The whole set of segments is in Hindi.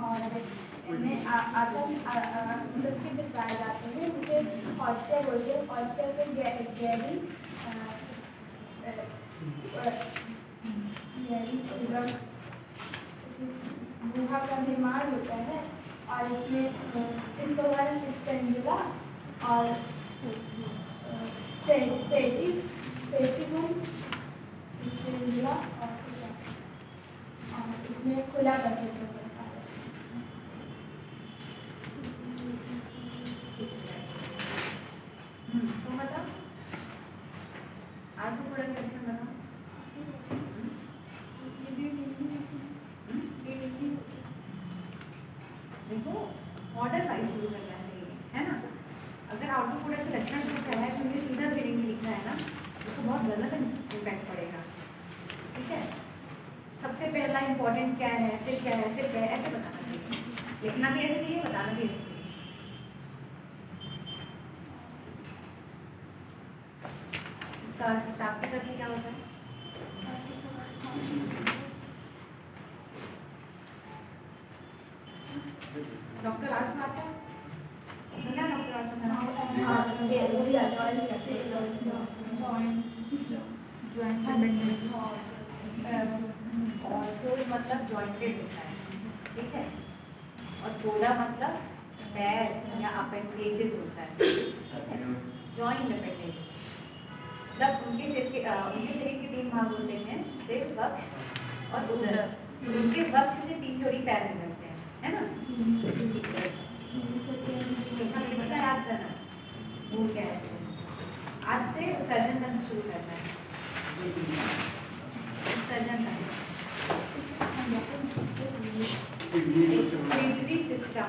और इनमें आसन चित्र पाए जाते हैं जिसे औष्ठ्य बोलते हैं। औष्ठ्य से गहरी गुहा का निर्माण होता है और इसमें इस दौरान स्पेंजुला और स्पेंजुला और इसमें खुला पैसेज होता है। तो मतलब आपको थोड़ा करेक्शन बताओ। देखो ऑर्डर वाइज शुरू करना चाहिए, है ना। अगर आउटपुट प्रोडक्ट के लक्षण कुछ है तो मुझे सीधा रीडिंग में लिखना है ना, तो बहुत गलत इम्पैक्ट पड़ेगा। ठीक है, सबसे पहला इंपॉर्टेंट क्या है, फिर क्या है, फिर क्या है, ऐसे बताना चाहिए। लिखना भी ऐसे चाहिए, बताना भी ऐसे चाहिए। उसका स्टाफ के करके क्या होता है? डॉक्टर आज आता है, सुना डॉक्टर आज और फोल्ड मतलब जॉइंटेड होता है, ठीक है। और फोल्डा मतलब पैर या अपेंडेजेस होता है, ठीक है। जॉइंट अपेंडेजेस मतलब उनके शरीर के 3 भाग होते हैं, सिर, वक्ष और उदर। उनके वक्ष से 3 जोड़ी पैर निकलते हैं, है ना। पिछला याद करना, वो क्या है। आज से उत्सर्जन तंत्र शुरू करना है। उत्सर्जन तंत्र एक्सक्रीटरी सिस्टम।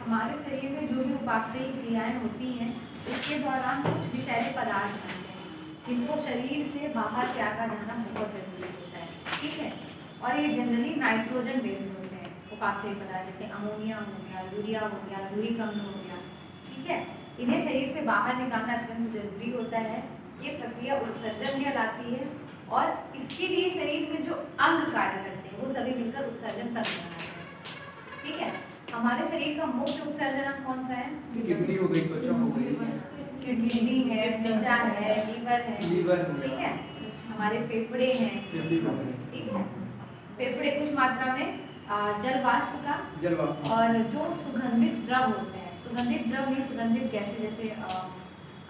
हमारे शरीर में जो भी उपापचयी क्रियाएं होती हैं उसके दौरान कुछ विषैले पदार्थ बनते हैं जिनको शरीर से बाहर त्यागा जाना बहुत जरूरी होता है, ठीक है। और ये जनरली नाइट्रोजन बेस्ड होते हैं उपापचयी पदार्थ, जैसे अमोनिया हो गया, यूरिया हो गया, यूरिक अम्ल हो गया, ठीक है। इन्हें शरीर से बाहर निकालना अत्यंत जरूरी होता है। ये प्रक्रिया उत्सर्जन कहलाती है और इसके लिए शरीर में जो अंग कार्य करते हैं वो सभी मिलकर उत्सर्जन तंत्र बनाते हैं, ठीक है। हमारे शरीर का मुख्य उत्सर्जन कौन सा है? किडनी हो गई, त्वचा हो गई, किडनी है, त्वचा है, लीवर है, ठीक है। हमारे फेफड़े हैं, ठीक है। फेफड़े कुछ मात्रा में जल वाष्प और जो सुगंधित द्रव होते हैं, सुगंधित द्रव नहीं, सुगंधित गैसें, जैसे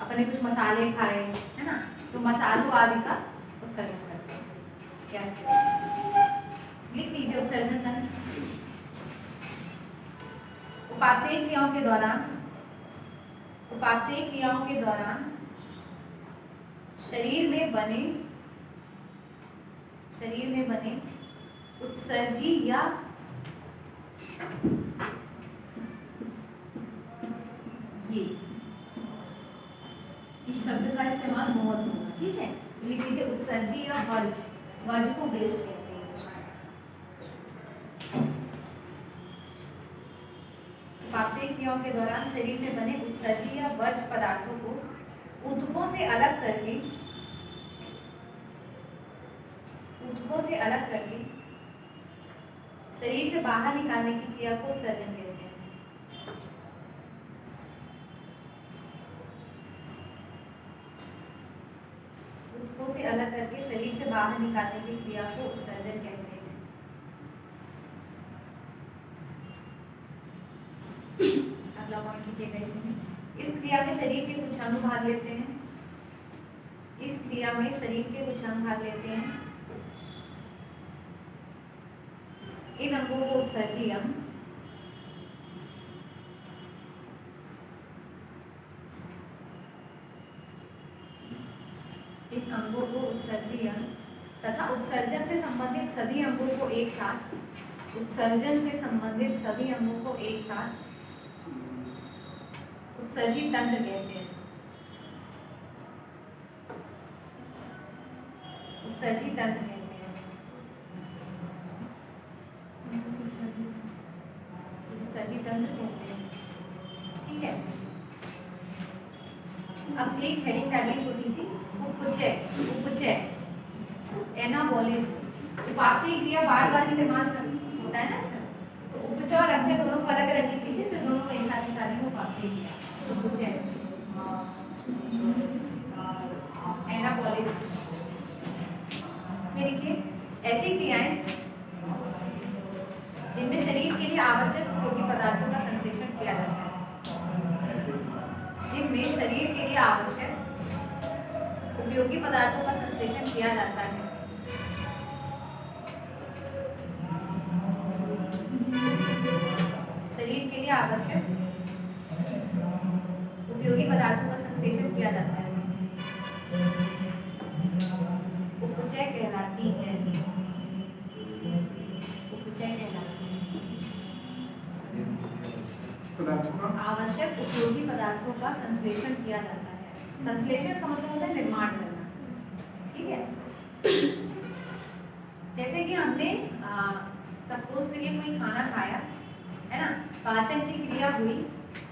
अपने कुछ मसाले खाए, है ना, तो मसालों आदि का उत्सर्जन करते हैं गैस के। लिख लीजिए उत्सर्जन तंत्र। उपापचयी क्रियाओं के दौरान शरीर में बने उत्सर्जी या ये इस शब्द का इस्तेमाल बहुत होगा, ठीक है। लिख लीजिए उत्सर्जी या वर्ज को वेस्ट कहते हैं। उपापचयी क्रियाओं के दौरान शरीर में बने उत्सर्जी या वर्ज पदार्थों को ऊतकों से अलग करके शरीर से बाहर निकालने की क्रिया को उत्सर्जन कहते हैं। ऊतकों से अलग करके शरीर से बाहर निकालने की क्रिया को उत्सर्जन कहते हैं। अगला पॉइंट लिखिएगा इसमें। इस क्रिया में शरीर के कुछ अंग भाग लेते हैं। इन अंगों को उत्सर्जी अंग, तथा उत्सर्जन से संबंधित सभी अंगों को एक साथ उत्सर्जी तंत्र कहते हैं। उत्सर्जी तंत्र कहते हैं। उत्सर्जी तंत्र कहते हैं, ठीक है। अब एक हेडिंग डालिए छोटी सी, उपचय। उपचय एनाबॉलिज्म, उपापचयी क्रिया बार बार इस्तेमाल होता है ना इसमें, तो उपचय और अपचय दोनों को अलग अलग लिख लीजिए, फिर दोनों को एक साथ निकालेंगे। उपापचयी क्रिया उपचय एनाबॉलिज्म, इसमें लिखिए ऐसी क्रियाएं जिनमें शरीर के लिए आवश्यक उपयोगी पदार्थों का संश्लेषण किया जाता है। जिनमें शरीर के लिए आवश्यक उपयोगी पदार्थों का संश्लेषण किया जाता है। शरीर के लिए आवश्यक उपयोगी पदार्थों का संश्लेषण किया जाता है, उपचय कहलाती है। उपचय कहलाती है। आवश्यक उपयोगी पदार्थों का संश्लेषण किया जाता है। संश्लेषण का मतलब होता है निर्माण करना, ठीक है। जैसे कि हमने सपोज करिए कोई खाना खाया है ना, पाचन की क्रिया हुई,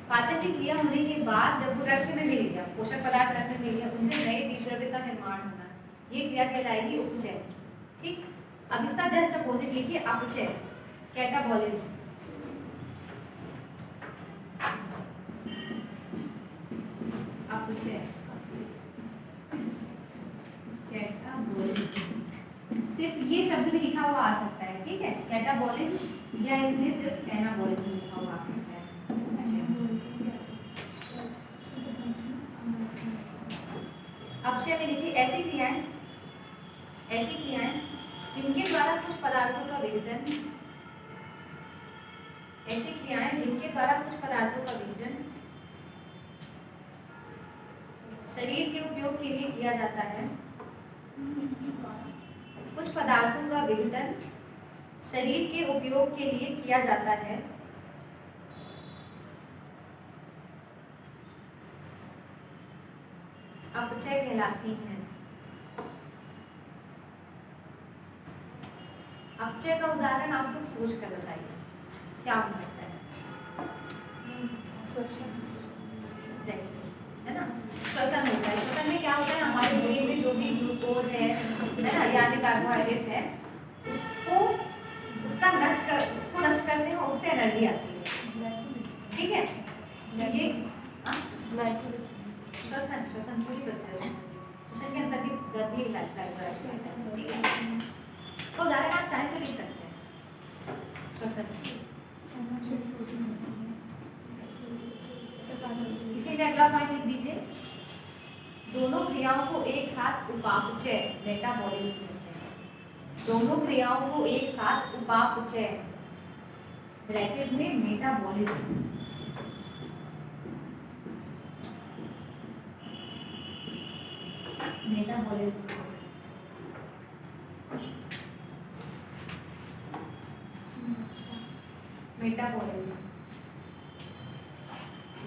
पाचन की क्रिया होने के बाद जब वो रक्त में मिल गया, पोषक पदार्थ रक्त में मिल गया, उनसे नए जीव द्रव्य का निर्माण होना, ये क्रिया कहलाएगी उपचय, ठीक। अब इसका जस्ट अपोजिट लिखिए अपचय, कैटाबॉलिज्म। अपचय कैटाबॉलिज्म, सिर्फ ये शब्द भी लिखा हुआ आ सकता है, ठीक है, कैटाबॉलिज्म, या इसमें सिर्फ एनाबॉलिज्म लिखा हुआ आ सकता है। अपचय में लिखिए ऐसी क्रियाएं जिनके द्वारा कुछ पदार्थों का विघटन, ऐसी क्रियाएं जिनके द्वारा कुछ पदार्थों का विघटन शरीर के उपयोग के लिए किया जाता है। कुछ पदार्थों का विघटन शरीर के उपयोग के लिए किया जाता है। अपचय कहलाती हैं। अपचय का उदाहरण आप लोग सोच कर बताइए क्या हो सकता है? है ना, श्वसन होता है। श्वसन में क्या होता है, हमारे शरीर में जो भी ग्लूकोज है ना, यानी कार्बोहाइड्रेट है, उसको नष्ट करते हैं और उससे एनर्जी आती है, ठीक है। ये श्वसन पूरी प्रक्रिया, श्वसन के अंदर भी गति ठीक है। तो उदाहरण आप चाहें तो लिख सकते हैं श्वसन। इसी में अगला पॉइंट लिख दीजिए, दोनों क्रियाओं को एक साथ उपापचय मेटाबॉलिज्म कहते हैं। दोनों क्रियाओं को एक साथ उपापचय ब्रैकेट में मेटाबॉलिज्म, मेटाबॉलिज्म मेटाबॉलिज्म।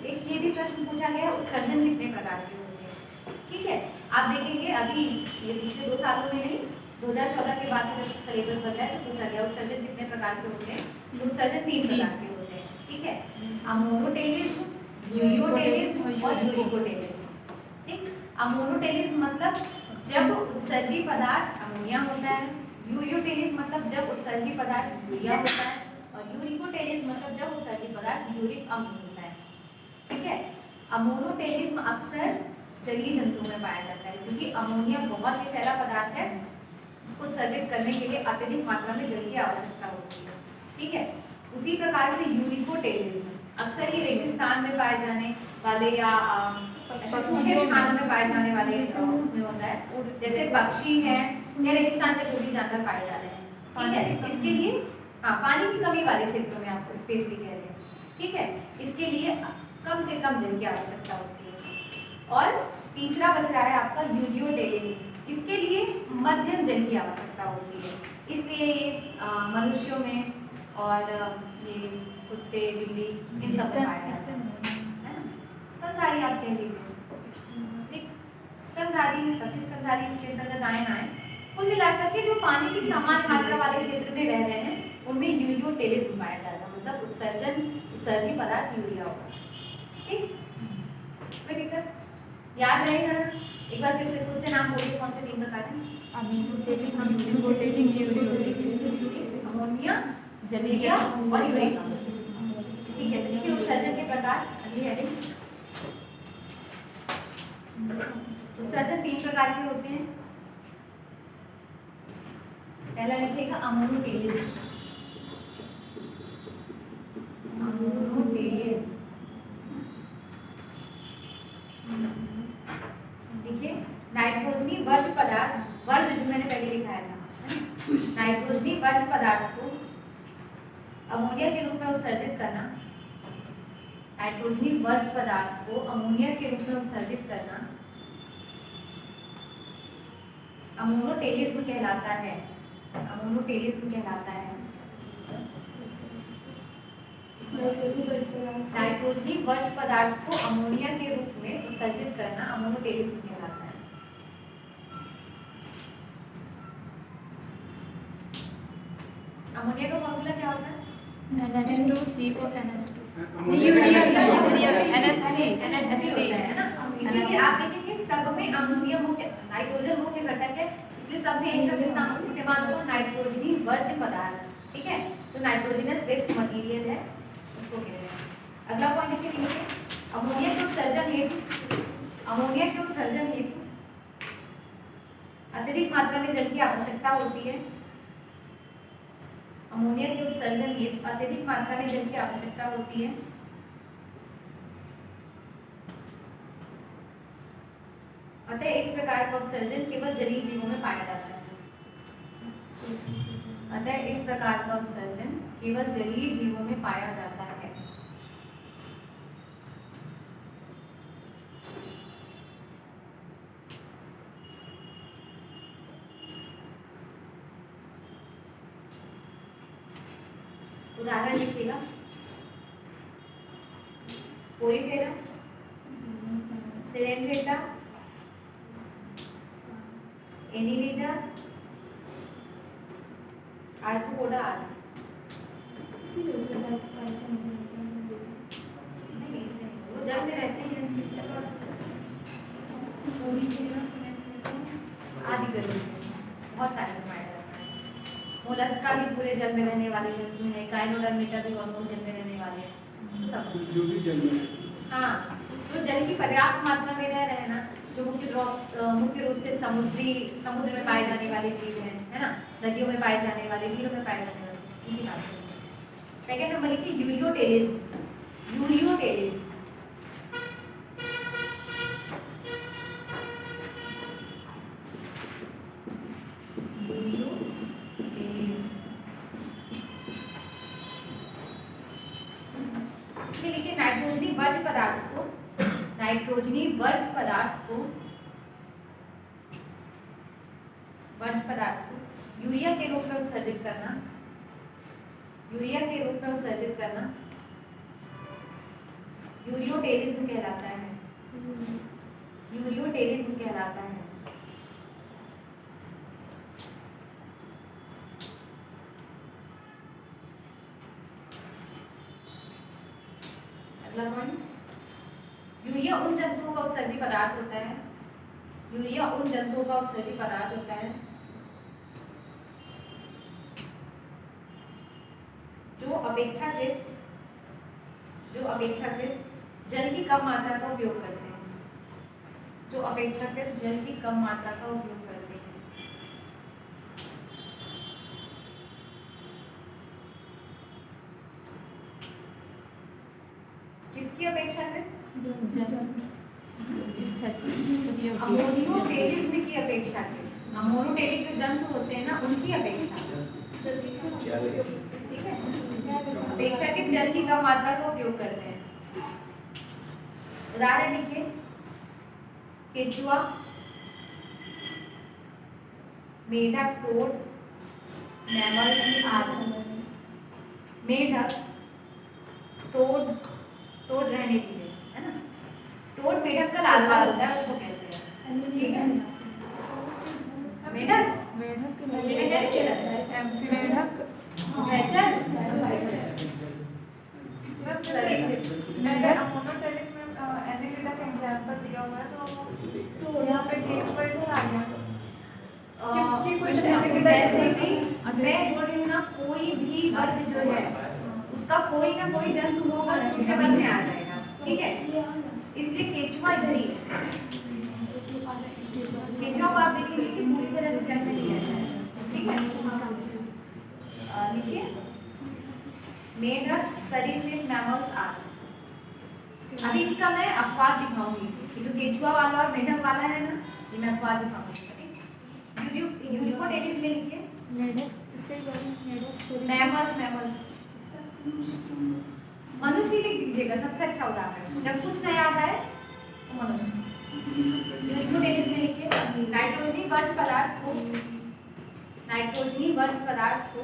एक ये भी प्रश्न पूछा गया, उत्सर्जन कितने प्रकार के होते हैं, ठीक है। आप देखेंगे अभी ये पिछले 2 सालों में नहीं, 2014 के बाद से जब सिलेबस बदला है तो पूछा गया उत्सर्जन कितने प्रकार के होते हैं। तो उत्सर्जन 3 प्रकार के होते हैं, ठीक है। अमोनोटेलिज्म, यूरियोटेलिज्म और यूरिकोटेलिज्म, ठीक। अमोनोटेलिज्म मतलब जब उत्सर्जी पदार्थ अमोनिया होता है, यूरियोटेलिज्म मतलब जब उत्सर्जी पदार्थ यूरिया होता है, और यूरिकोटेलिज्म मतलब जब उत्सर्जी पदार्थ यूरिक अम्ल होता है, ठीक है। अमोनोटेलिज्म अक्सर जलीय जंतुओं में पाया जाता है, क्योंकि अमोनिया बहुत विषैला पदार्थ है, इसको उत्सर्जित करने के लिए अत्यधिक मात्रा में जल की आवश्यकता होती है, ठीक है। उसी प्रकार से यूरिकोटेलिज्म अक्सर ही रेगिस्तान में पाए जाने वाले या सूखे स्थानों में पाए जाने वाले उसमें होता है, जैसे पक्षी है या रेगिस्तान में कोई भी जानवर पाए जा रहे हैं, ठीक है। इसके लिए पानी की कमी वाले क्षेत्रों में आप स्पेशली कह रहे हैं, ठीक है। इसके लिए कम से कम जल की आवश्यकता होती है। और तीसरा बच रहा है आपका यूरियोटेलिज्म, इसके लिए मध्यम जल की आवश्यकता होती है, इसलिए ये मनुष्यों में और ये कुत्ते बिल्ली इन सब में पाया जाता है ना। स्तनधारी आप कह लीजिए, ठीक। स्तनधारी सभी स्तनधारी इसके अंतर्गत आए ना आए, कुल मिलाकर के जो पानी की समान मात्रा वाले क्षेत्र में रह रहे हैं उनमें यूरियोटेलिज्म पाया जाएगा, मतलब उत्सर्जी पदार्थ यूरिया होगा। ठीक, कोई दिक्कत? याद रहेगा? एक बार फिर से खुद से नाम बोलिए, कौन से 3 प्रकार हैं? Aminotelic, ureotelic, ureotelic. Ammonia, urea और यूरिका। ठीक है, तो देखिए उत्सर्जन के प्रकार, अगली हेडिंग। उत्सर्जन 3 प्रकार के होते हैं। पहला लिखिएगा अमोनोटेलिज्म। अमोनोटेलिज्म देखिए, नाइट्रोजनी वर्ज्य पदार्थ, वर्ज्य भी मैंने पहले लिखाया था, नाइट्रोजनी वर्ज्य पदार्थ को अमोनिया के रूप में उत्सर्जित करना, नाइट्रोजनी वर्ज्य पदार्थ को अमोनिया के रूप में उत्सर्जित करना अमोनोटेलिज्म कहलाता है। अमोनोटेलिज्म कहलाता है। नाइट्रोजनी वर्ज्य पदार्थ को अमोनिया के रूप में उत्सर्जित करना अमोनोटेलिज्म कहलाता है। अमोनिया का फॉर्मूला क्या होता है? NH2CO NH2 यूरिया NH3 होता है ना, इसीलिए आप देखेंगे सब में अमोनिया मुख्य, नाइट्रोजन मुख्य घटक है, इसलिए सब में ये शब्द इस्तेमाल होगा नाइट्रोजनी वर्ज्य पदार्थ। ठीक है, तो नाइट्रोजनस बेस्ड मटेरियल है उसको कहते हैं। अगला पॉइंट इसे लिखिए, अमोनिया के उत्सर्जन हेतु अत्यधिक मात्रा में जल की आवश्यकता होती है। अमोनिया के उत्सर्जन हेतु अत्यधिक मात्रा में जल की आवश्यकता होती है। अतः इस प्रकार का उत्सर्जन केवल जलीय जीवों में पाया जाता है। अतः इस प्रकार का उत्सर्जन केवल जलीय जीवों में पाया जाता है। उदाहरण लिखिएगा, पोरीफेरा, सिरेनफेटा, एनीलिडा, आर्थ्रोपोडा आदि। इसीलिए उसे पैसा मुझे लगता नहीं, इसलिए वो जल में रहते हैं, इसलिए पोरीफेरा, सिरेनफेटा आदि करके बहुत सारे में पाया जाता है। मोलस्का भी पूरे जल में रहने वाले जंतु हैं, काइनोडर्मेटा भी ऑलमोस्ट जल में रहने वाले हैं, तो सब जो भी जल में हाँ, तो जल की पर्याप्त मात्रा में रह रहे हैं ना, जो मुख्य रूप से समुद्र में पाए जाने वाले जीव हैं, है ना, नदियों में पाए जाने वाले, झीलों में पाए जाने वाले, इनकी बात करें। सेकेंड नंबर लिखिए यूरियोटेलिज्म। यूरियोटेलिज्म इसमें लिखिए नाइट्रोजनी वर्ज्य पदार्थ को यूरिया के रूप में उत्सर्जित करना, यूरियोटेलिज्म कहलाता है। यूरियोटेलिज्म कहलाता है। अगला पॉइंट, यूरिया उन जंतुओं का उत्सर्जी पदार्थ होता है। यूरिया उन जंतुओं का उत्सर्जी पदार्थ होता है जो अपेक्षाकृत जल की कम मात्रा का उपयोग करते हैं। किसकी अपेक्षा में? अमोनियोटेलिज्म की अपेक्षा के। अमोनोटेलिक जो जंतु होते हैं ना, उनकी अपेक्षा, ठीक है, अपेक्षा के जल की कम मात्रा का उपयोग करते हैं। उदाहरण लिखिए, केचुआ, मेढक, टोड, मैमल्स आदि। मेढक, टोड रहने दीजिए, है ना, टोड मेढक का लार्वा होता है, उसको कहते हैं। ठीक है, मेढक मेढक मेढक क्या रहता है? मेढक वैचर अगर मोनोटेलिक में एनिलिडा का एग्जांपल दिया हुआ है तो यहाँ पे गेट पर इधर आ गया कि कुछ जैसे कि मैं बोल रही हूँ ना, कोई भी वस्तु जो है उसका कोई ना कोई जंतु होगा जो उसके मन में आ जाएगा, ठीक है। इसलिए केचुआ इधर ही है। केचुआ को आप देखेंगे कि पूरी तरह से जंग नहीं रहता है, ठीक है। लिखिए मेढक सरीसृप मैमल्स आर। अभी इसका मैं अपवाद दिखाऊंगी कि जो केचुआ वाला और मेढक वाला है ना, ये मैं अपवाद दिखाऊंगी। यूरिकोटेलिस में लिखिए मेढक इसके बारे में मेढक मैमल्स मनुष्य लिख दीजिएगा, सबसे अच्छा उदाहरण। जब कुछ न याद आए तो मनुष्य। यूरिकोटेलिस में लिखिए नाइट्रोजनी वर्ज्य पदार्थ को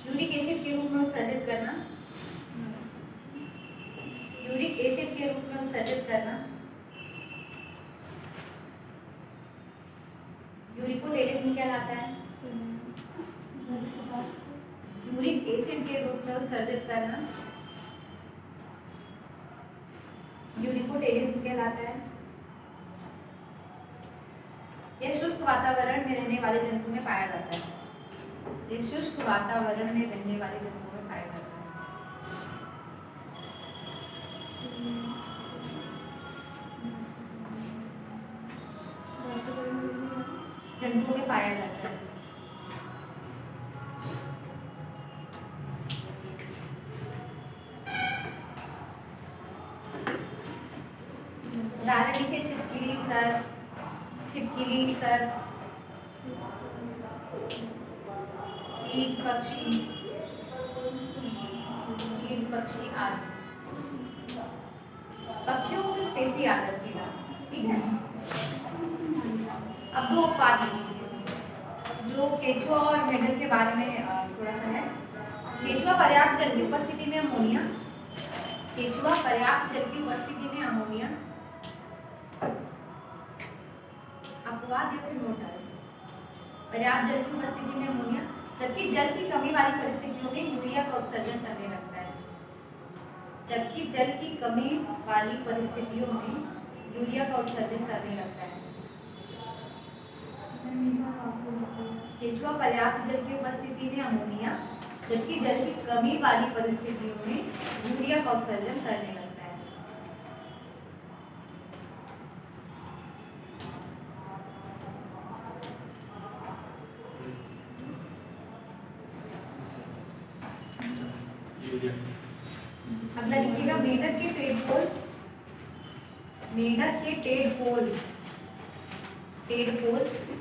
यूरिक एसिड के रूप में उत्सर्जित करना, यूरिक एसिड के रूप में उत्सर्जित करना यूरिकोटेलिस में कहलाता है। यूरिक एसिड के रूप में उत्सर्जित करना यूरिकोटेलिस में कहलाता है। यह शुष्क वातावरण में रहने वाले जंतु में पाया जाता है। ये शुष्क वातावरण में रहने वाले जंतु में पाया जाता है। जंतुओं में पाया जाता है। उदाहरण लिखिए छिपकली सर, कीट पक्षी आदि। पक्षियों को तो स्पेशली याद रखिएगा, ठीक है। अब दो अपवाद लीजिए जो केचुआ और मेढक के बारे में थोड़ा सा है। केचुआ पर्याप्त जल की उपस्थिति में अमोनिया, अपवाद या फिर नोट आए। पर्याप्त जल की उपस्थिति में अमोनिया, जबकि जल की कमी वाली परिस्थितियों में यूरिया का उत्सर्जन करने लगता है। जबकि जल की कमी वाली परिस्थितियों में यूरिया का उत्सर्जन करने लगता है। केचुआ पर्याप्त जल की उपस्थिति में अमोनिया, जबकि जल की कमी वाली परिस्थितियों में यूरिया का उत्सर्जन करने लगता है। अगला लिखिएगा मेढक के टेडपोल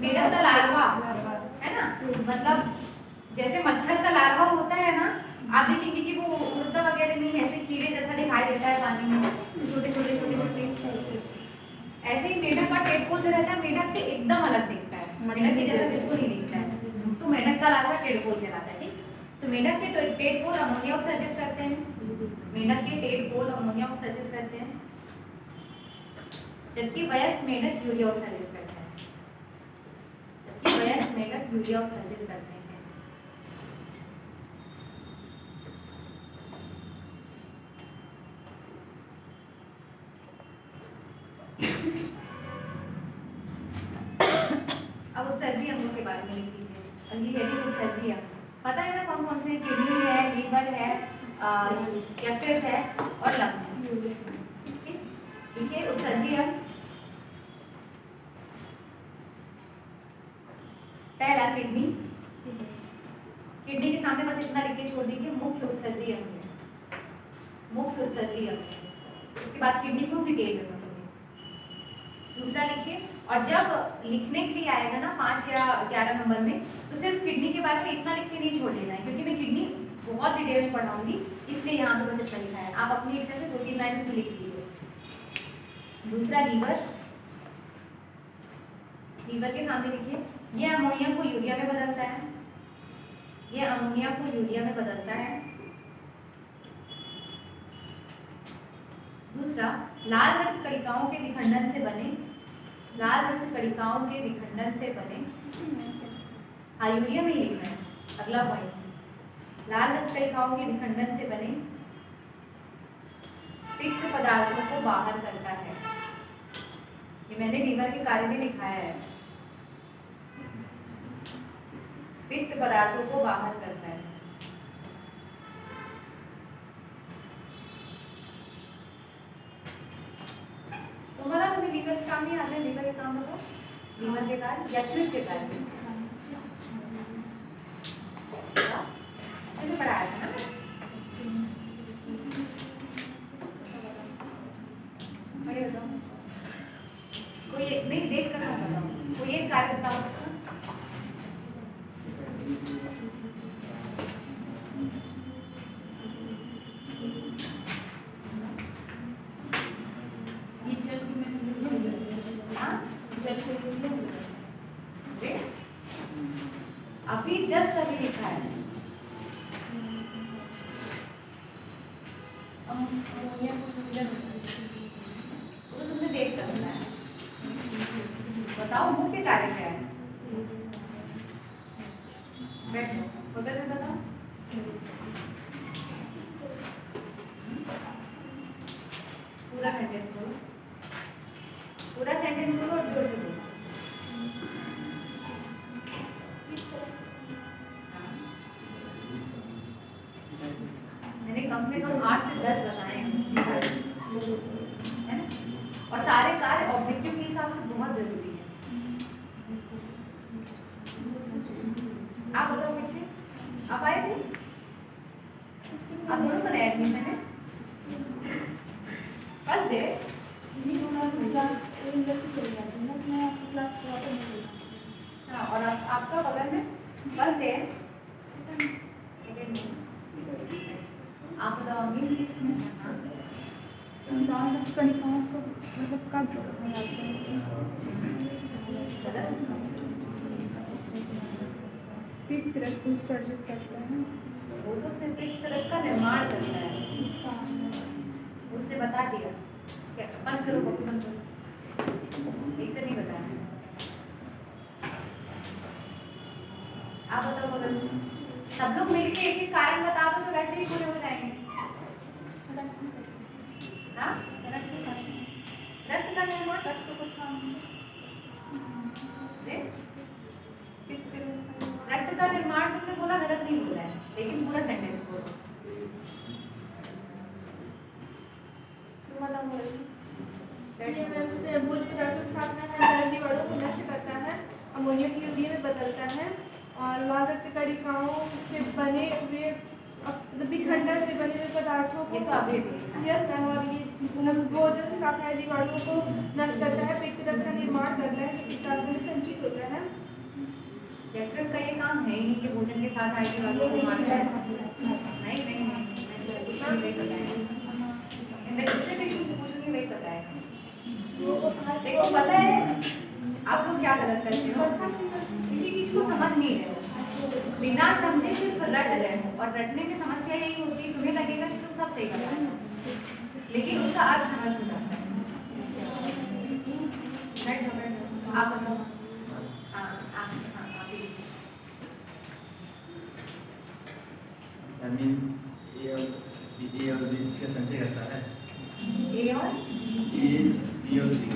मेढक का लार्वा है ना, मतलब जैसे मच्छर का लार्वा होता है ना, आप देखेंगे कि वो उड़ता वगैरह नहीं, ऐसे कीड़े जैसा दिखाई देता है पानी में, छोटे छोटे। ऐसे ही मेढक का टेडपोल जो रहता है मेढक से एकदम अलग दिखता है, मेढक के जैसा बिल्कुल नहीं दिखता है, तो मेढक का लार्वा टेडपोल कहलाता है, ठीक। तो मेढक के टेडपोल अमोनिया उत्सर्जित करते हैं, जबकि वयस्क मेढक यूरिया उत्सर्जित करते हैं। अब उत्सर्जी अंगों के बारे में लिख लीजिए। अगली हेडिंग उत्सर्जी अंग। पता है ना कौन कौन से? किडनी है, लीवर है, यकृत है और लंग्स। ठीक है, उत्सर्जी अंग। पहला किडनी के सामने बस इतना लिख के छोड़ दीजिए, मुख्य उत्सर्जी अंग। उसके बाद किडनी को डिटेल में पढ़ेंगे। दूसरा लिखिए, और जब लिखने के लिए आएगा ना 5 या 11 नंबर में, तो सिर्फ किडनी के बारे में इतना लिख के नहीं छोड़ देना है, क्योंकि मैं किडनी बहुत डिटेल में पढ़ाऊंगी, इसलिए यहाँ पे बस इतना लिखा है। आप अपनी इच्छा से 2-3 लाइन में लिख लीजिए। दूसरा लीवर के सामने लिखिए, ये अमोनिया को यूरिया में बदलता है। दूसरा, लाल रक्त कणिकाओं के विखंडन से बने हाँ यूरिया में ही लिखना है। अगला पॉइंट, लाल रक्त कणिकाओं के विखंडन से बने पित्त पदार्थों को बाहर करता है। ये मैंने लीवर के कार्य में लिखाया है, पित्त पदार्थों को बाहर करता है। तो मतलब हमें लीवर के काम नहीं आते, लीवर के काम बताओ, लीवर के कार्य, यकृत के कार्य अच्छे से पढ़ाया था ना। आगे बताओ, कोई नहीं देख कर ना बताओ, कोई एक कार्य बताओ उसका। हाँ? अभी जस्ट अभी लिखा है। वो तो तुमने देख कर बताया। बताओ मुख्य कार्य क्या है? बैठो, बगल में बताओ। पूरा सेंटेंस बोलो, पूरा सेंटेंस बोलो और जोर से बोलो। मैंने कम से कम 8 से 10 बताए हैं है ना? और सारे कार्य ऑब्जेक्टिव के हिसाब से बहुत जरूरी है। आप बताओ पीछे, आप आए थे? आप दोनों का नया एडमिशन है? First day? अच्छा, और आपका बगल में फर्स्ट डे है? Second day? आप बताओगे? लाल रक्त कणिकाओं को मतलब कब कहा जाता है? पित्त रस को उत्सर्जित करता है। वो तो उसने पित्त रस का निर्माण करता है, उसने बता दिया। बंद करो कॉपी, बंद करो, एक तो नहीं बताया। आप बताओ बगल में, सब लोग मिलके एक एक कारण बता दो तो वैसे ही पूरे हो जाएंगे। हाँ? रक्त का निर्माण, रक्त को रक्त का निर्माण तुमने बोला, गलत नहीं बोला है, लेकिन पूरा सेंटेंस बोलो। तुम बताओ बोलो। भोज पदार्थों के साथ में जीवाणुओं को नष्ट करता है, अमोनिया की यूरिया में बदलता है, और लाल रक्त कणिकाओं से बने हुए विखंडन से बने हुए पदार्थों को ये तो अभी यस मैम, और ये भोजन के साथ में जीवाणुओं को नष्ट करता है, पित्त रस का निर्माण करता है, जो पित्ताशय में संचित होता है। यकृत का ये काम है ही नहीं कि भोजन के साथ आए जीवाणुओं को मारता है। नहीं नहीं नहीं, मैंने वही बताया, मैं जिससे भी पूछूंगी वही बताया। देखो पता है आप लोग क्या गलत करते हो, किसी चीज को समझ नहीं रहे हो, बिना समझे सिर्फ रट रहे हो, और रटने में समस्या यही होती है, तुम्हें लगेगा कि तुम सब सही कर रहे हो, लेकिन उसका अर्थ गलत हो जाता है। आप बताओ। ए और बी का संचय करता है। ए और बी और सी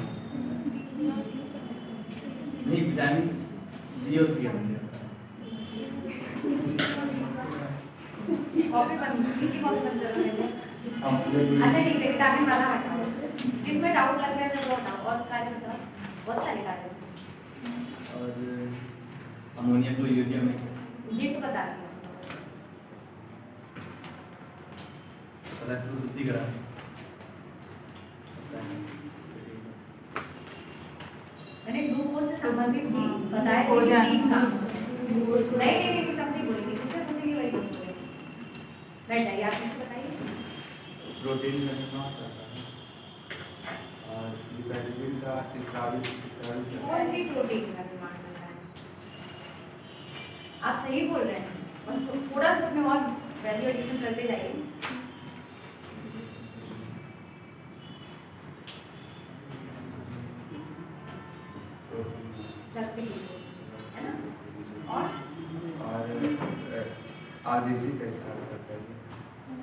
नहीं, विटामिन बी और सी का संचय करता है। कॉपी बंद, कितनी कॉपी बंद करो मेरे? अच्छा ठीक है, विटामिन वाला हटाओ, जिसमें डाउट लग रहा है वो हटाओ, और कार्य बताओ, बहुत सारे कार्य। और अमोनिया को यूरिया में, ये तो बता दिया। पदार्थ को शुद्धिकरण, मैंने ग्लूकोज से संबंधित भी बताया कि भोजन। 3 काम नहीं सब नहीं बोलेंगे, जिससे पूछेंगे वही बोलेंगे। बैठ जाइए, आप किससे बताइए। प्रोटीन का निर्माण करता है और विटामिन का स्त्रावित कौन सी प्रोटीन का निर्माण करता है? आप सही बोल रहे हैं, बस थोड़ा उसमें और वैल्यू एडिशन करते जाइए। रक्त की, है ना? और आरबीसी का स्टार्ट करता है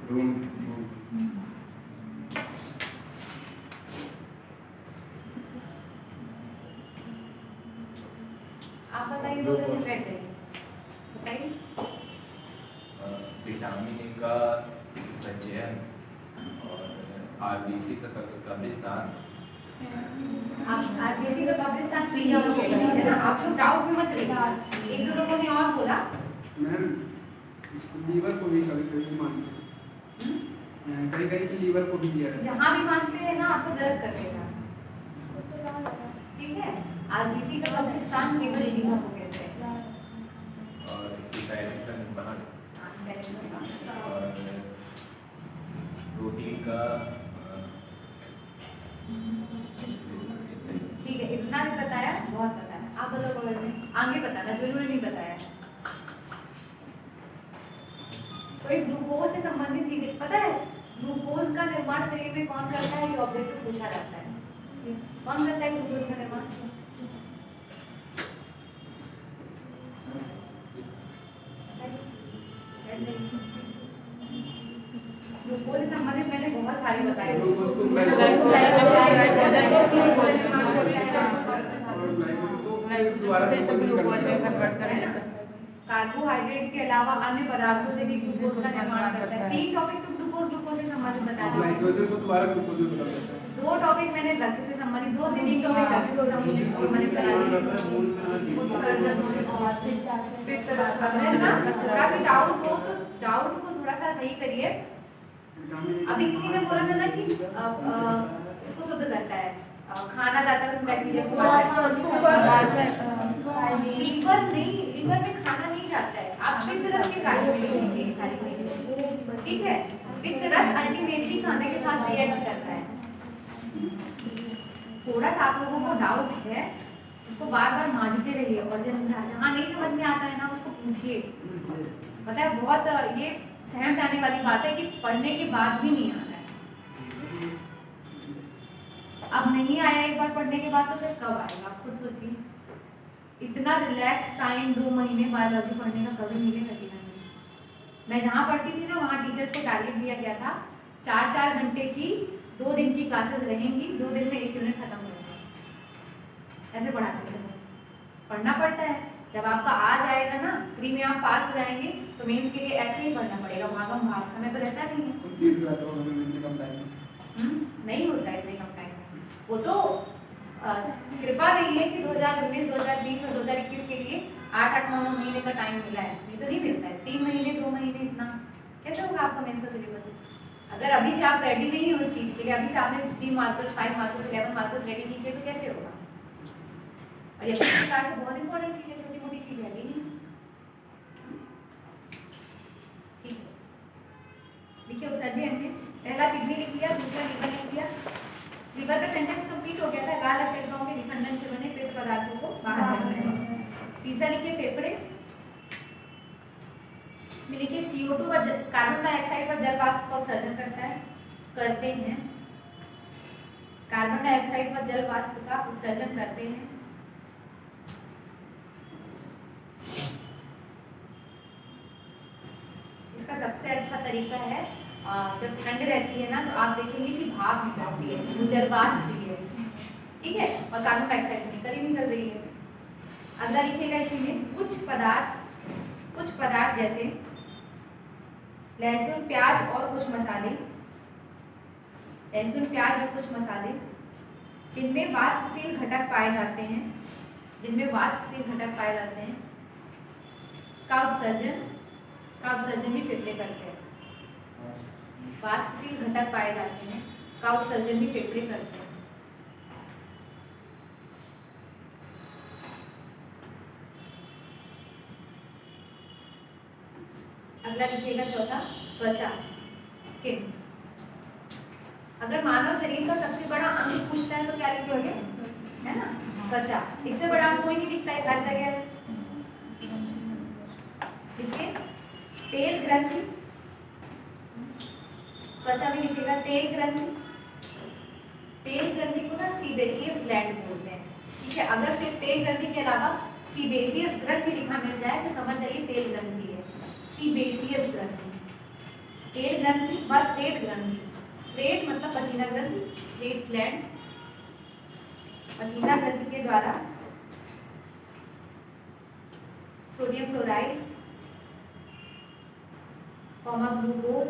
रूम आप बताइए दो दिन बैठ गए बताइए। विटामिन ए का संचयन और आरबीसी का कब्रिस्तान। आप आरबीसी का कब्रिस्तान क्लियर हो गया है ना, आप लोग डाउट में मत रहिए। एक दो लोगों ने और बोला मैम इसको लीवर को भी कभी कभी मानते हैं, कहीं कहीं लीवर को भी लिया है। जहाँ भी मानते हैं ना आपको दर्द करेगा, ठीक है। आरबीसी का कब्रिस्तान केवल लीवर को कहते हैं। और हिपैटिक का निर्माण और प्रोटीन का ठीक है, इतना भी बताया, बहुत बताया। आप बताओ बगल में आगे बताना जो इन्होंने नहीं बताया। कोई ग्लूकोज से संबंधित चीजें पता है? ग्लूकोज का निर्माण शरीर में कौन करता है, ये ऑब्जेक्टिव पूछा जाता है। कौन करता है ग्लूकोज का निर्माण? ग्लूकोज से संबंधित मैंने बहुत सारे बताए। ग्लूकोज को कार्बोहाइड्रेट के अलावा अन्य पदार्थों से भी ग्लूकोज का निर्माण करता है। 3 टॉपिक तो ग्लूकोज से संबंधित बता दिए। ग्लाइकोजन को दोबारा ग्लूकोज में बदल देता है। 2 टॉपिक मैंने रक्त से संबंधित, 2 से 3 टॉपिक रक्त से संबंधित बता दिए। उत्सर्जन और पित्त रस का काफी डाउट हो तो डाउट को थोड़ा सा सही करिए। अभी किसी ने बोला था ना कि इसको शुद्ध करता है, खाना जाता है उसमें बैक्टीरिया को मारता है। लीवर नहीं, लीवर में खाना नहीं जाता है। आप पित्त रस के कारण में लिखेंगे ये सारी चीजें, ठीक है। पित्त रस अल्टीमेटली खाने के साथ रिएक्ट करता है। थोड़ा सा आप लोगों को डाउट है, उसको बार बार मांझते रहिए और जहाँ नहीं समझ में आता है ना उसको पूछिए। पता है बहुत ये सहम जाने वाली बात है कि पढ़ने के बाद भी नहीं आता है। अब नहीं आया एक बार पढ़ने के बाद तो फिर कब आएगा, आप खुद सोचिए। इतना रिलैक्स टाइम 2 महीने बायोलॉजी पढ़ने का कभी मिलेगा जीवन में? मैं जहाँ पढ़ती थी ना वहाँ टीचर्स को टारगेट दिया गया था 4-4 घंटे की 2 दिन की क्लासेस रहेंगी, 2 दिन में 1 यूनिट खत्म करेंगे। ऐसे पढ़ाते थे। पढ़ना पड़ता है, जब आपका आ जाएगा ना, प्री में आप पास हो जाएंगे तो मेंस के लिए ऐसे ही पढ़ना पड़ेगा, भागम भाग। समय तो रहता नहीं है, नहीं होता है इतने कम टाइम में। वो तो कृपा नहीं है कि 2019, 2020 और 2021 के लिए 8-9 महीने का टाइम मिला है, नहीं तो नहीं मिलता है। 3 महीने 2 महीने इतना कैसे होगा आपका मेंस का सिलेबस? अगर अभी से आप रेडी नहीं हो उस चीज़ के लिए, अभी से आपने 3 मार्कर्स 5 मार्कर्स 11 मार्कर्स रेडी नहीं किए तो कैसे होगा? और ये प्रकार की बहुत इंपॉर्टेंट चीज़ है, छोटी मोटी चीज़ है भी नहीं। ठीक है, देखिए उत्सर्जन में पहला किडनी लिख लिया, दूसरा लीवर लिख लिया। लीवर का सेंटेंस कंप्लीट हो गया था। लाल अक्षरकों के निखंडन से बने पित्त पदार्थों को बाहर करते हैं। तीसरा लिखिए फेफड़े में लिखिए CO2 व कार्बन डाइऑक्साइड व जल वाष्प का उत्सर्जन करते हैं। कार्बन डाइऑक्साइड व जल वाष्प का उत्सर्जन करते हैं। इसका सबसे अच्छा तरीका है जब ठंड रहती है ना तो आप देखेंगे कि भाप निकलती है, वो जल वाष्प भी है, ठीक है, और कार्बन डाइऑक्साइड निकल ही निकल रही है। अगला लिखिएगा इसी में कुछ पदार्थ जैसे लहसुन प्याज और कुछ मसाले जिनमें वाष्पशील घटक पाए जाते हैं का उत्सर्जन भी फेफड़े करते हैं। वाष्पशील घटक पाए जाते हैं का उत्सर्जन भी फेफड़े करते हैं। अगला लिखिएगा चौथा त्वचा, स्किन। अगर मानव शरीर का सबसे बड़ा अंग पूछता है तो क्या लिखोगे, है ना, त्वचा। इससे बड़ा अंग कोई नहीं दिखता है, हर जगह है। देखिए तेल ग्रंथि, त्वचा में लिखिएगा तेल ग्रंथि। तेल ग्रंथि को ना सीबेसियस ग्लैंड बोलते हैं, ठीक है। अगर सिर्फ तेल ग्रंथि के अलावा सीबेसियस ग्रंथि लिखा मिल जाए तो समझ जाइए तेल ग्रंथि है। सीबेसियस ग्रंथि, तेल ग्रंथि व श्वेत ग्रंथि। श्वेत मतलब पसीना ग्रंथि, स्वेट ग्लैंड, पसीना ग्रंथि के द्वारा सोडियम क्लोराइड, ग्लूकोज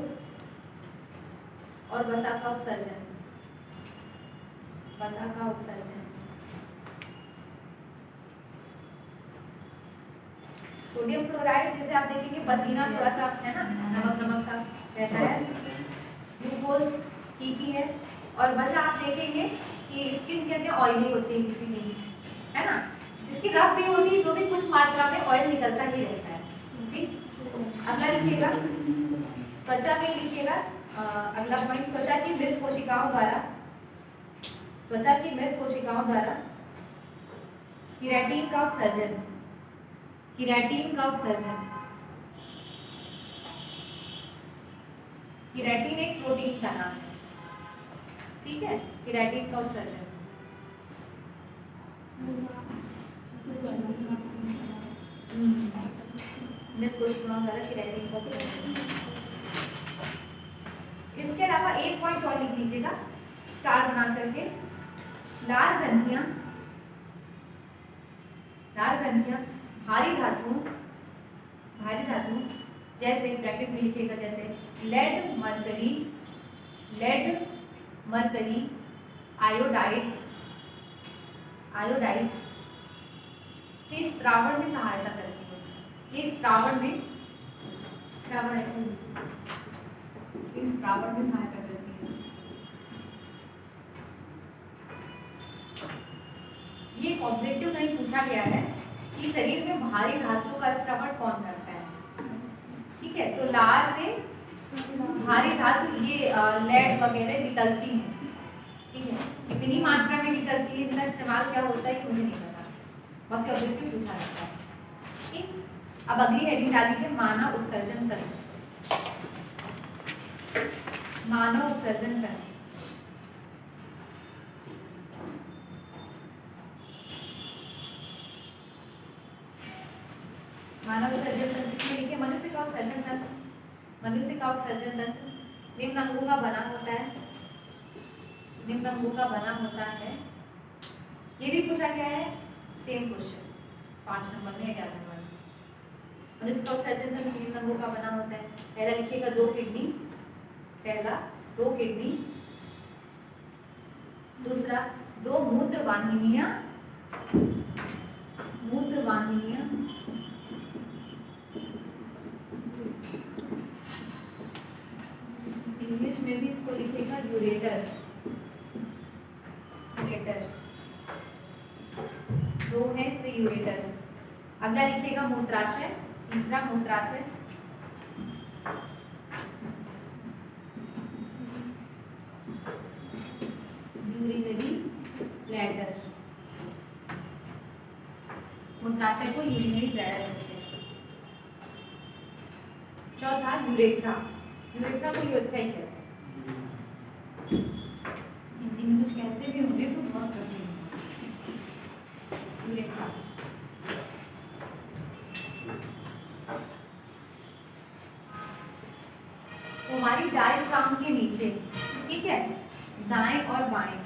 और वसा का उत्सर्जन, वसा का उत्सर्जन। सोडियम क्लोराइड जैसे आप देखेंगे पसीना थोड़ा सा है ना, नमक नमक सा रहता है। ग्लूकोज ठीक ही है। और वसा आप देखेंगे कि स्किन कहते हैं ऑयली होती है किसी की, है ना, जिसकी रफ भी होती है तो भी कुछ मात्रा में ऑयल निकलता ही रहता है। ठीक, अगला लिखिएगा त्वचा में लिखिएगा अगला पॉइंट, त्वचा की मृत कोशिकाओं द्वारा, त्वचा की मृत कोशिकाओं द्वारा केराटिन का उत्सर्जन, केराटिन का उत्सर्जन। केराटिन एक प्रोटीन का नाम है, ठीक है, केराटिन का उत्सर्जन। मृत कोशिकाओं द्वारा केराटिन का उत्सर्जन। इसके अलावा एक पॉइंट और लिख लीजिएगा स्टार बना करके, लार ग्रंथियां, लार ग्रंथियां भारी धातुओं, भारी धातुओं जैसे ब्रैकेट में लिखिएगा जैसे lead mercury, lead mercury, iodides, iodides के स्त्रावण में सहायता करती है। ये स्त्रावण में, स्त्रावण ऐसे इस स्त्रावण में सहायता करती है। ये ऑब्जेक्टिव नहीं पूछा गया है कि शरीर में भारी धातुओं का स्त्रावण कौन करता है, ठीक है। तो लार से भारी धातु ये लेड वगैरह निकलती हैं, ठीक है। कितनी मात्रा में निकलती है, इनका इस्तेमाल क्या होता है मुझे नहीं पता, बस ये ऑब्जेक्टिव पूछा जाता है। ठीक, अब अगली हेडिंग डाल दीजिए मानव उत्सर्जन तंत्र, मानव उत्सर्जन तंत्र। मानव उत्सर्जन तंत्र में लिखिए मनुष्य का उत्सर्जन तंत्र, मनुष्य का उत्सर्जन तंत्र निम्न अंगों का बना होता है, निम्न अंगों का बना होता है। ये भी पूछा गया है, सेम क्वेश्चन 5 नंबर में 11 नंबर में। मनुष्य का उत्सर्जन तंत्र निम्न अंगों का बना होता है। पहला लिखिएगा 2 किडनी, पहला 2 किडनी, दूसरा 2 मूत्र वाहिनियां, मूत्र वाहिनियां, इंग्लिश में भी इसको लिखेगा यूरेटर्स, यूरेटर, 2 है इससे यूरेटर्स। अगला लिखिएगा मूत्राशय, तीसरा मूत्राशय, यूरिनरी ब्लैडर, मूत्राशय को यूरिनरी ब्लैडर कहते हैं। चौथा यूरेथ्रा, यूरेथ्रा को यूरेथ्रा ही कहते हैं। हिंदी में कुछ कहते भी होंगे तो बहुत कठिन है। यूरेथ्रा, हमारी डायफ्राम के नीचे, ठीक है, दाएं और बाएं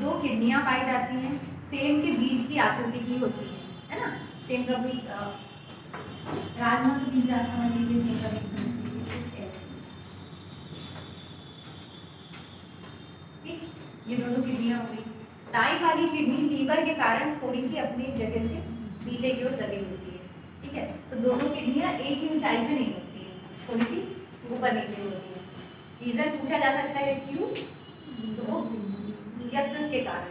2 किडनियां पाई जाती हैं, सेम के बीज की आकृति की होती है ना। सेम का कोई राजमा के बीज आप समझ लीजिए, सेम का बीज समझ लीजिए, कुछ ऐसे। ठीक, ये दोनों किडनियां हो गई। दाईं वाली किडनी लीवर के कारण थोड़ी सी अपनी जगह से नीचे की ओर दबी होती है, ठीक है। तो दोनों किडनियां एक ही ऊंचाई पे नहीं होती है, थोड़ी सी ऊपर नीचे होती है। रीजन पूछा जा सकता है क्यों, तो वो यकृत के कारण,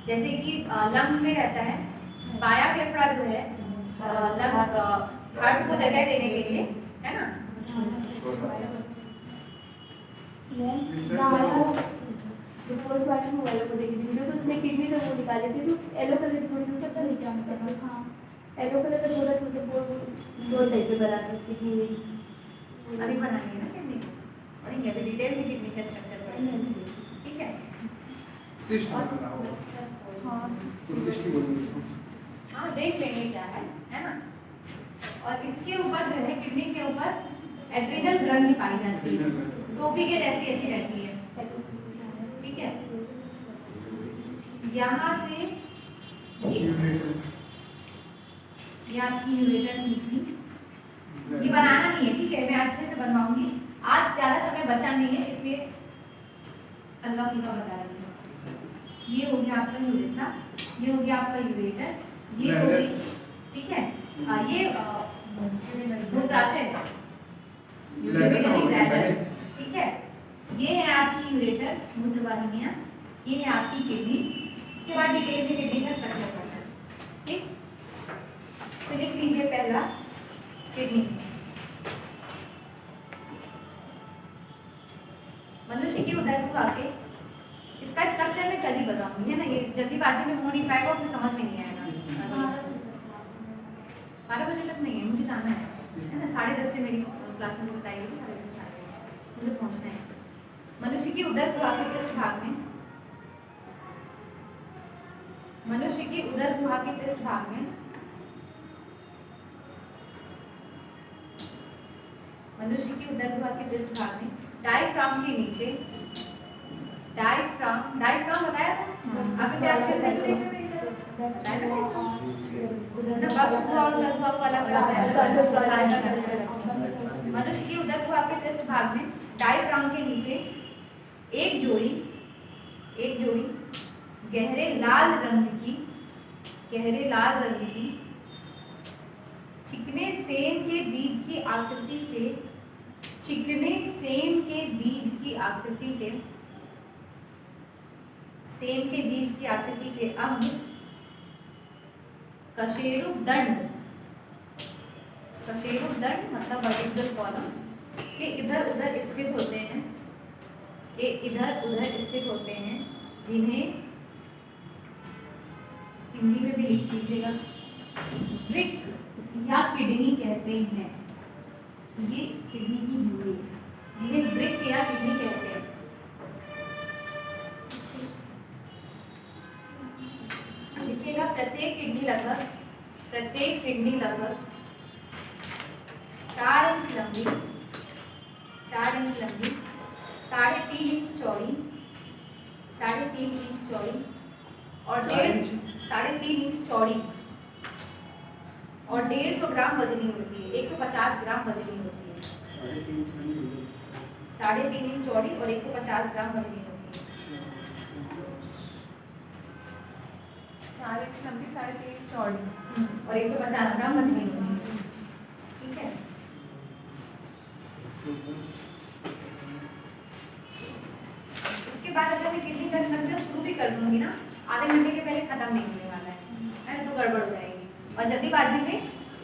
जैसे कि लंग्स में रहता है, बाया फेफड़ा जो है लंग्स हार्ट को जगह देने के लिए, है ना। जो पोस्टमार्टम वालों को देखी थी वीडियो, तो उसने किडनी से वो निकाले थे, तो येलो कलर की छोटी छोटी, पता नहीं क्या कैसे, हाँ येलो कलर का छोटा सा, मतलब वो स्टोन टाइप पे बना था किडनी में। अभी पढ़ाएंगे ना किडनी, पढ़ेंगे अभी डिटेल में किडनी का स्ट्रक्चर पढ़ेंगे, ठीक है। सिस्ट बना होगा, हाँ तो सिस्ट बोलेंगे। हाँ देख लेंगे क्या है ना। और इसके ऊपर जो है किडनी के ऊपर एड्रिनल ग्रंथि पाई जाती है, टोपी के जैसी ऐसी रहती है, ठीक है। यहाँ से ये आपकी यूरेटर्स निकली, ये बनाना नहीं है, ठीक है, मैं अच्छे से बनवाऊंगी। आज ज़्यादा समय बचा नहीं है इसलिए हल्का फुल्का बता रही हूँ। ये हो गया आपका यूरेथ्रा, ये हो गया आपका यूरेटर, ये हो गई, ठीक है। ये मूत्राशय, ठीक है। ये है आपकी यूरेटर्स, मूत्रवाहिनियाँ, ये है आपकी किडनी। इसके बाद डिटेल में किडनी का स्ट्रक्चर पढ़ना है, ठीक। तो लिख लीजिए पहला किडनी। मनुष्य की उदर आके इसका स्ट्रक्चर मैं कल ही बताऊंगी, है ना, ये जल्दीबाजी में हो नहीं पाएगा, फिर समझ में नहीं आएगा। 12 बजे तक नहीं है, मुझे जाना है ना, 10:30 से मेरी क्लास में बताई गई, 10:30 से मुझे पहुंचना है। मनुष्य की उदर गुहा के पृष्ठभाग में, मनुष्य की उदर गुहा के पृष्ठभाग में, मनुष्य की उदर गुहा के पृष्ठभाग में डायफ्राम के नीचे, डायफ्राम बताया था आपसे, क्या अक्षर से तो देख रहे थे ना, बक्ष गुहा और उदर गुहा को अलग है। मनुष्य की उदर गुहा के पृष्ठभाग में डायफ्राम के नीचे एक जोड़ी गहरे लाल रंग की चिकने सेम के बीज की आकृति के अंग कशेरुकदंड मतलब वर्टिकल कॉलम के इधर उधर स्थित होते हैं, जिन्हें हिंदी में भी लिख लीजिएगा, वृक्क या किडनी कहते हैं। ये किडनी की हिंदी, जिन्हें वृक्क या किडनी कहते हैं। देखिएगा, प्रत्येक किडनी लगभग 4 इंच लंबी, 3.5 इंच चौड़ी, 3.5 इंच चौड़ी और 3.5 इंच चौड़ी और 150 ग्राम वजनी होती है, 150 ग्राम वजनी होती है। 3.5 इंच चौड़ी और 150 ग्राम वजनी होती है। 4 इंच लंबी, 3.5 इंच चौड़ी और 150 ग्राम वजनी होती है, ठीक है। इसके बाद अगर मैं किडनी का स्ट्रक्चर शुरू भी कर दूंगी ना, आधे घंटे के पहले खत्म नहीं होने वाला है, तो गड़बड़ हो जाएगी। और जल्दीबाजी में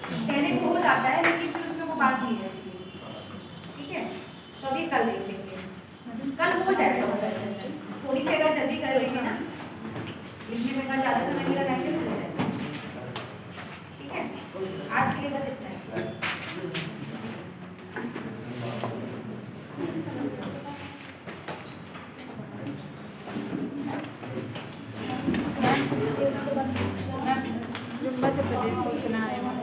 कहने को हो जाता है, लेकिन फिर उसमें वो बात नहीं रहती है, ठीक है। तो अभी कल देख लेंगे, कल हो जाएगा, थोड़ी सी अगर जल्दी कर लेंगे ना, लिखने में अगर ज़्यादा समय नहीं लगाएंगे तो हो जाएगा, ठीक है। आज के लिए बस इतना है। मध्य प्रदेश सूचना एवं